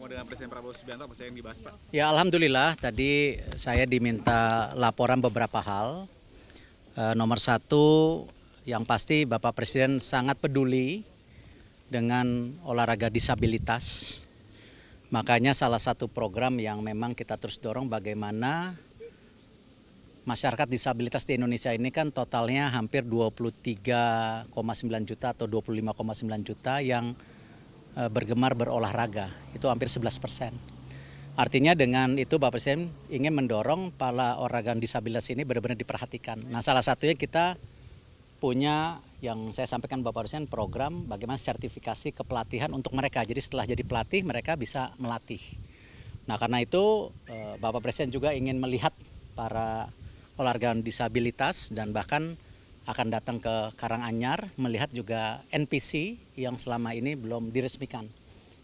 pertemuan dengan Presiden Prabowo Subianto apa sih yang dibahas, Pak? Ya, alhamdulillah tadi saya diminta laporan beberapa hal. Nomor satu, yang pasti Bapak Presiden sangat peduli dengan olahraga disabilitas. Makanya salah satu program yang memang kita terus dorong bagaimana masyarakat disabilitas di Indonesia ini kan totalnya hampir 23,9 juta atau 25,9 juta yang bergemar berolahraga. Itu hampir 11%. Artinya dengan itu Bapak Presiden ingin mendorong para organ disabilitas ini benar-benar diperhatikan. Nah, salah satunya kita punya yang saya sampaikan Bapak Presiden program bagaimana sertifikasi kepelatihan untuk mereka. Jadi setelah jadi pelatih mereka bisa melatih. Nah, karena itu Bapak Presiden juga ingin melihat para olahraga disabilitas dan bahkan akan datang ke Karanganyar melihat juga NPC yang selama ini belum diresmikan.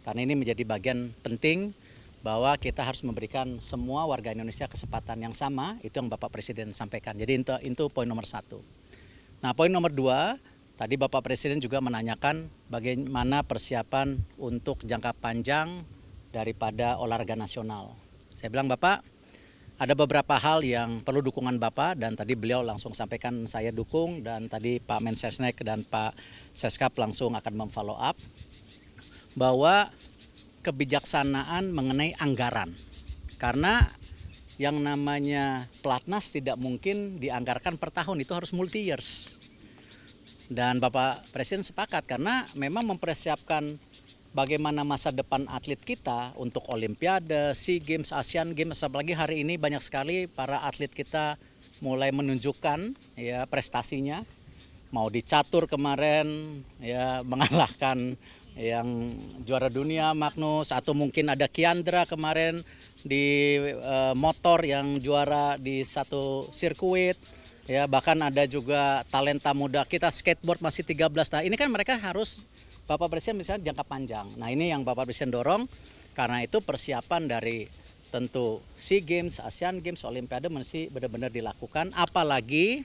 Karena ini menjadi bagian penting bahwa kita harus memberikan semua warga Indonesia kesempatan yang sama, itu yang Bapak Presiden sampaikan. Jadi itu poin nomor satu. Nah, poin nomor dua, tadi Bapak Presiden juga menanyakan bagaimana persiapan untuk jangka panjang daripada olahraga nasional. Saya bilang, Bapak, ada beberapa hal yang perlu dukungan Bapak dan tadi beliau langsung sampaikan saya dukung dan tadi Pak Mensesnek dan Pak Seskap langsung akan memfollow up bahwa kebijaksanaan mengenai anggaran. Karena yang namanya pelatnas tidak mungkin dianggarkan per tahun, itu harus multi years. Dan Bapak Presiden sepakat karena memang mempersiapkan bagaimana masa depan atlet kita untuk Olimpiade, SEA Games, Asian Games, apalagi hari ini banyak sekali para atlet kita mulai menunjukkan ya prestasinya. Mau di catur kemarin ya mengalahkan yang juara dunia Magnus, atau mungkin ada Kiandra kemarin di motor yang juara di satu sirkuit. Ya, bahkan ada juga talenta muda kita skateboard masih 13. Nah, ini kan mereka harus Bapak Presiden misalnya jangka panjang. Nah, ini yang Bapak Presiden dorong. Karena itu persiapan dari tentu SEA Games, Asian Games, Olimpiade mesti benar-benar dilakukan. Apalagi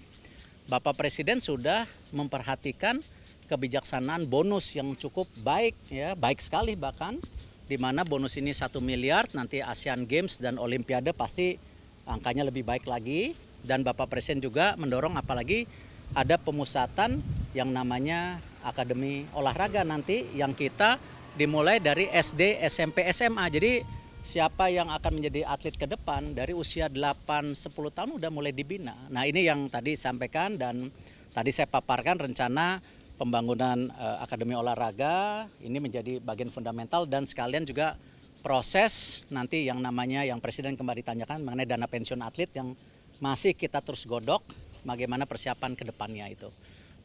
Bapak Presiden sudah memperhatikan kebijaksanaan bonus yang cukup baik, ya baik sekali bahkan, di mana bonus ini 1 miliar, nanti Asian Games dan Olimpiade pasti angkanya lebih baik lagi. Dan Bapak Presiden juga mendorong apalagi ada pemusatan yang namanya Akademi Olahraga nanti yang kita dimulai dari SD, SMP, SMA. Jadi siapa yang akan menjadi atlet ke depan dari usia 8-10 tahun udah mulai dibina. Nah, ini yang tadi sampaikan dan tadi saya paparkan rencana pembangunan Akademi Olahraga ini menjadi bagian fundamental dan sekalian juga proses nanti yang namanya yang Presiden kembali tanyakan mengenai dana pensiun atlet yang masih kita terus godok bagaimana persiapan ke depannya itu.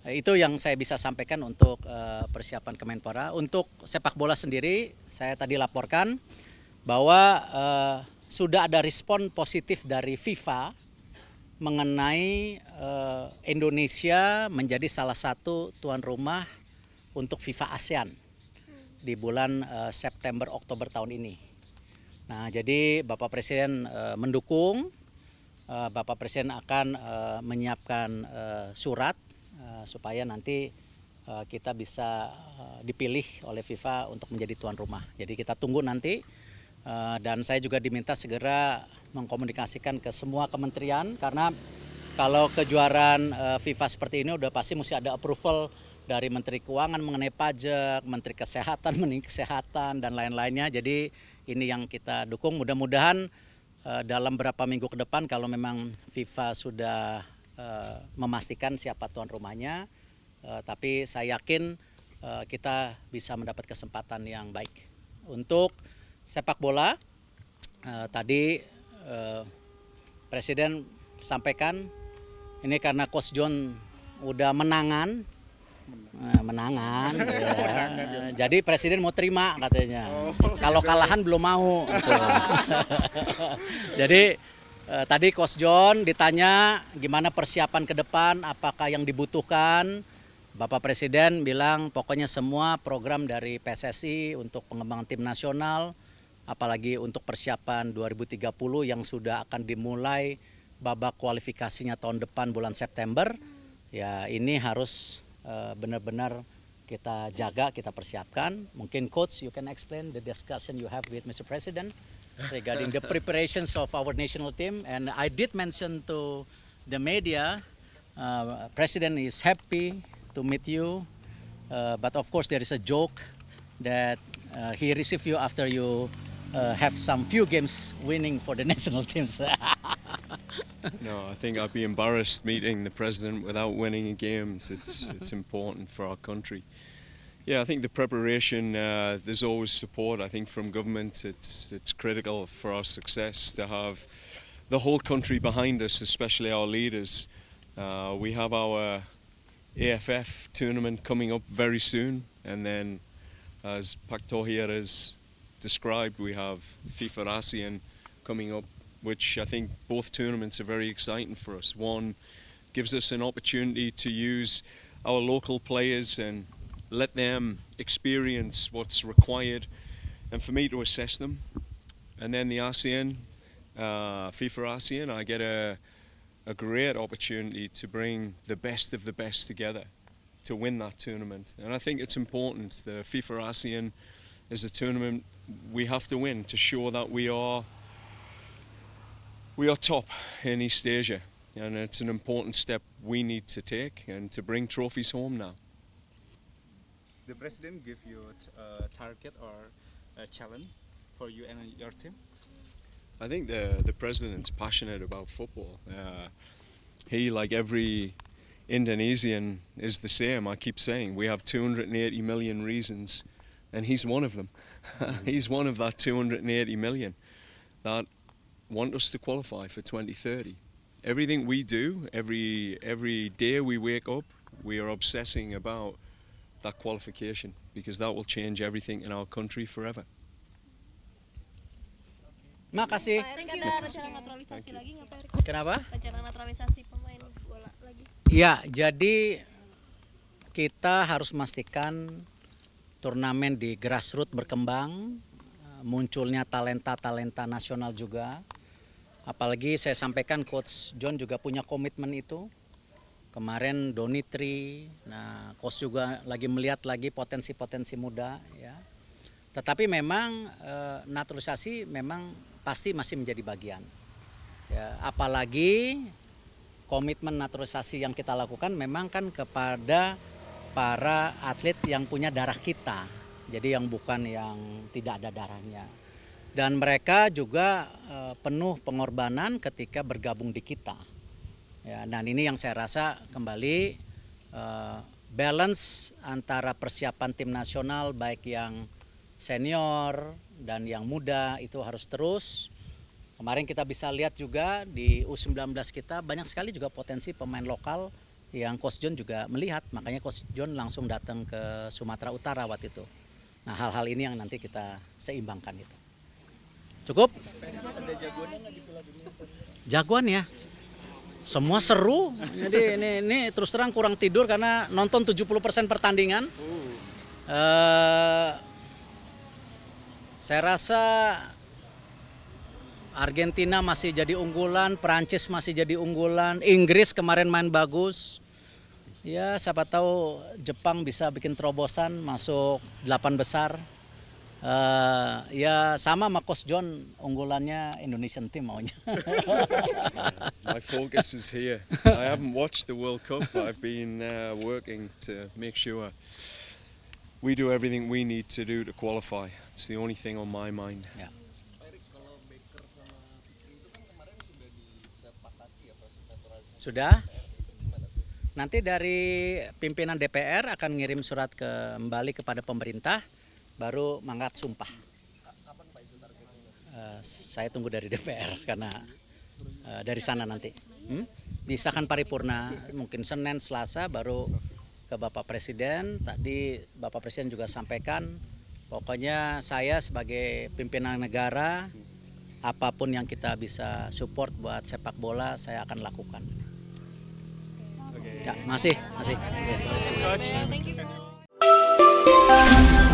Itu yang saya bisa sampaikan untuk persiapan Kemenpora. Untuk sepak bola sendiri saya tadi laporkan bahwa sudah ada respon positif dari FIFA mengenai Indonesia menjadi salah satu tuan rumah untuk FIFA ASEAN di bulan September Oktober tahun ini. Nah, jadi Bapak Presiden mendukung, Bapak Presiden akan menyiapkan surat supaya nanti kita bisa dipilih oleh FIFA untuk menjadi tuan rumah. Jadi kita tunggu nanti. Dan saya juga diminta segera mengkomunikasikan ke semua kementerian karena kalau kejuaraan FIFA seperti ini udah pasti mesti ada approval dari Menteri Keuangan mengenai pajak, Menteri Kesehatan dan lain-lainnya. Jadi ini yang kita dukung. Mudah-mudahan dalam beberapa minggu ke depan kalau memang FIFA sudah memastikan siapa tuan rumahnya, tapi saya yakin kita bisa mendapat kesempatan yang baik. Untuk sepak bola, tadi Presiden sampaikan ini karena Coach John udah menangan, ya. Jadi Presiden mau terima katanya. Kalau kalahan belum mau. Gitu. Jadi tadi Coach John ditanya gimana persiapan ke depan, apakah yang dibutuhkan. Bapak Presiden bilang pokoknya semua program dari PSSI untuk pengembangan tim nasional, apalagi untuk persiapan 2030 yang sudah akan dimulai babak kualifikasinya tahun depan bulan September, ya ini harus benar-benar kita jaga, kita persiapkan. Mungkin Coach, you can explain the discussion you have with Mr. President regarding the preparations of our national team. And I did mention to the media, President is happy to meet you, but of course there is a joke that he received you after you have some few games winning for the national teams. No, I think I'd be embarrassed meeting the president without winning a game. It's important for our country. Yeah, I think the preparation, there's always support. I think from government, it's critical for our success to have the whole country behind us, especially our leaders. We have our AFF tournament coming up very soon, and then, as Pak Thohir has described, we have FIFA ASEAN coming up, which I think both tournaments are very exciting for us. One gives us an opportunity to use our local players and let them experience what's required, and for me to assess them. And then the ASEAN, FIFA ASEAN, I get a great opportunity to bring the best of the best together to win that tournament. And I think it's important. The FIFA ASEAN is a tournament we have to win to show that we are top in East Asia, and it's an important step we need to take and to bring trophies home now. The president give you a target or a challenge for you and your team? I think the president's passionate about football. He, like every Indonesian, is the same. I keep saying we have 280 million reasons, and he's one of them. He's one of that 280 million that want us to qualify for 2030. Everything we do, every day we wake up, we are obsessing about that qualification, because that will change everything in our country forever. Makasih. Pak Erik ada rencana naturalisasi lagi nggak Pak Erik? Kenapa? Rencana naturalisasi pemain bola lagi? Ya, jadi kita harus memastikan turnamen di grassroots berkembang, munculnya talenta-talenta nasional juga. Apalagi saya sampaikan Coach John juga punya komitmen itu. Kemarin Donitri, nah Coach juga lagi melihat lagi potensi-potensi muda ya. Tetapi memang naturalisasi memang pasti masih menjadi bagian. Ya, apalagi komitmen naturalisasi yang kita lakukan memang kan kepada para atlet yang punya darah kita. Jadi yang bukan yang tidak ada darahnya. Dan mereka juga penuh pengorbanan ketika bergabung di kita. Ya, dan ini yang saya rasa kembali balance antara persiapan tim nasional baik yang senior dan yang muda itu harus terus. Kemarin kita bisa lihat juga di U19 kita banyak sekali juga potensi pemain lokal yang Coach John juga melihat. Makanya Coach John langsung datang ke Sumatera Utara waktu itu. Nah, hal-hal ini yang nanti kita seimbangkan itu. Cukup? Jagoan ya. Semua seru. Jadi ini terus terang kurang tidur karena nonton 70% pertandingan. Saya rasa Argentina masih jadi unggulan, Prancis masih jadi unggulan, Inggris kemarin main bagus. Ya, siapa tahu Jepang bisa bikin terobosan masuk 8 besar. Ya sama sama Coach John, unggulannya Indonesian team maunya. My focus is here. I haven't watched the World Cup, but I've been working to make sure we do everything we need to do to qualify. It's the only thing on my mind. Ya. Sudah. Nanti dari pimpinan DPR akan ngirim surat kembali kepada pemerintah, baru mangkat sumpah. Saya tunggu dari DPR karena dari sana nanti. Disahkan paripurna, mungkin Senin, Selasa baru ke Bapak Presiden. Tadi Bapak Presiden juga sampaikan, pokoknya saya sebagai pimpinan negara, apapun yang kita bisa support buat sepak bola, saya akan lakukan. Ya, masih. Thank you so much.